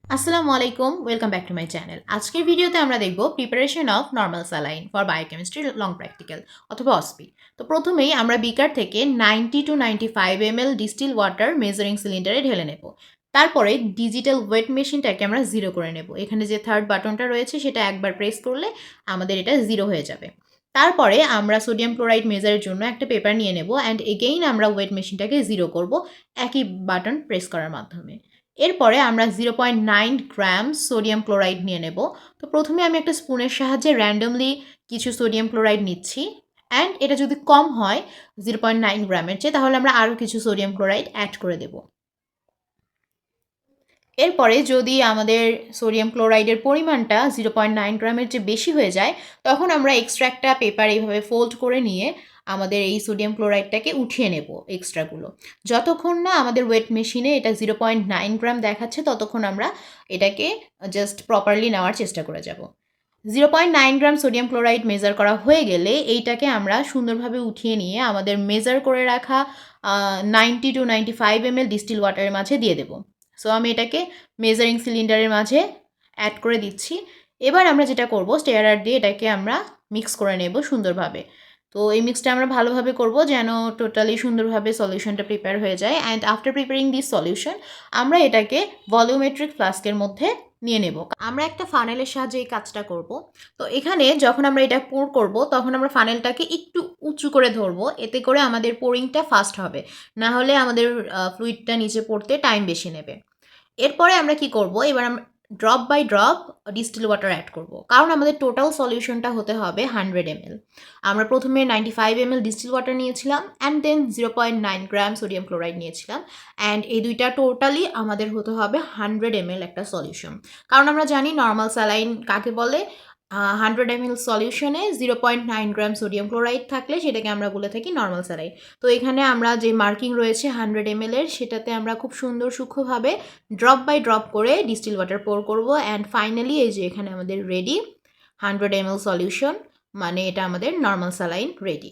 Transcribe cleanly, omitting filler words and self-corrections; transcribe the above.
আসসালামু আলাইকুম, welcome back to my channel. আজকের ভিডিওতে আমরা দেখব preparation of normal saline for biochemistry long practical অথবা অসপি। তো প্রথমেই আমরা বিকার থেকে 90 to 95 ml distil water measuring সিলিন্ডারে ঢেলে নেব। তারপরে ডিজিটাল ওয়েট মেশিনটাকে আমরা জিরো করে নেব। এখানে যে থার্ড বাটনটা রয়েছে সেটা একবার প্রেস করলে আমাদের এটা জিরো হয়ে যাবে। তারপরে আমরা সোডিয়াম ক্লোরাইড মেজারের জন্য একটা পেপার নিয়ে নেব অ্যান্ড এগেইন আমরা ওয়েট মেশিনটাকে জিরো করব একই বাটন প্রেস করার মাধ্যমে। এরপরে আমরা 0.9 গ্রাম সোডিয়াম ক্লোরাইড নিয়ে নেব। তো প্রথমে আমি একটা স্পুনের সাহায্যে র্যান্ডমলি কিছু সোডিয়াম ক্লোরাইড নিচ্ছি অ্যান্ড এটা যদি কম হয় 0.9 গ্রামের চেয়ে, তাহলে আমরা আরও কিছু সোডিয়াম ক্লোরাইড অ্যাড করে দেব। এরপরে যদি আমাদের সোডিয়াম ক্লোরাইডের পরিমাণটা 0.9 গ্রামের চেয়ে বেশি হয়ে যায়, তখন আমরা এক্সট্রা একটা পেপার এইভাবে ফোল্ড করে নিয়ে আমাদের এই সোডিয়াম ক্লোরাইডটাকে উঠিয়ে নেব এক্সট্রাগুলো। যতক্ষণ না আমাদের ওয়েট মেশিনে এটা 0.9 গ্রাম দেখাচ্ছে ততক্ষণ আমরা এটাকে জাস্ট প্রপারলি নেওয়ার চেষ্টা করে যাব। 0.9 গ্রাম সোডিয়াম ক্লোরাইড মেজার করা হয়ে গেলে এইটাকে আমরা সুন্দরভাবে উঠিয়ে নিয়ে আমাদের মেজার করে রাখা 90 to 95 ml ডিস্টিল ওয়াটারের মাঝে দিয়ে দেবো। সো আমি এটাকে মেজারিং সিলিন্ডারের মাঝে অ্যাড করে দিচ্ছি। এবার আমরা যেটা করব, স্টেয়ারার দিয়ে এটাকে আমরা মিক্স করে নেব সুন্দরভাবে। তো এই মিক্সটা আমরা ভালোভাবে করব যেন টোটালি সুন্দরভাবে সলিউশনটা প্রিপেয়ার হয়ে যায়। And after preparing this solution আমরা এটাকে ভলিওমেট্রিক ফ্লাস্কের মধ্যে নিয়ে নেব। আমরা একটা ফানেলের সাহায্যে এই কাজটা করব। তো এখানে যখন আমরা এটা পোর করব তখন আমরা ফানেলটাকে একটু উঁচু করে ধরবো, এতে করে আমাদের পোরিংটা ফাস্ট হবে। না হলে আমাদের ফ্লুইডটা নিচে পড়তে টাইম বেশি নেবে। এরপরে আমরা কি করব, এবার আমরা drop by drop distil water add করব, কারণ আমাদের টোটাল সলিউশনটা হতে হবে 100 ml। আমরা প্রথমে 95 ml ডিস্টিল ওয়াটার নিয়েছিলাম and then 0.9 gram sodium chloride নিয়েছিলাম অ্যান্ড এই দুইটা টোটালি আমাদের হতে হবে 100 ml একটা সলিউশন। কারণ আমরা জানি নর্মাল স্যালাইন কাকে বলে, 100 ml সলিউশনে 0.9 গ্রাম সোডিয়াম ক্লোরাইড থাকলে সেটাকে আমরা বলে থাকি নর্মাল স্যালাইন। তো এখানে আমরা যে মার্কিং রয়েছে 100 ml এর, সেটাতে আমরা খুব সুন্দর সূক্ষ্মভাবে ড্রপ বাই ড্রপ করে ডিস্টিল ওয়াটার পোর করব অ্যান্ড ফাইনালি এই যে এখানে আমাদের রেডি 100 ml সলিউশন, মানে এটা আমাদের নর্মাল স্যালাইন রেডি।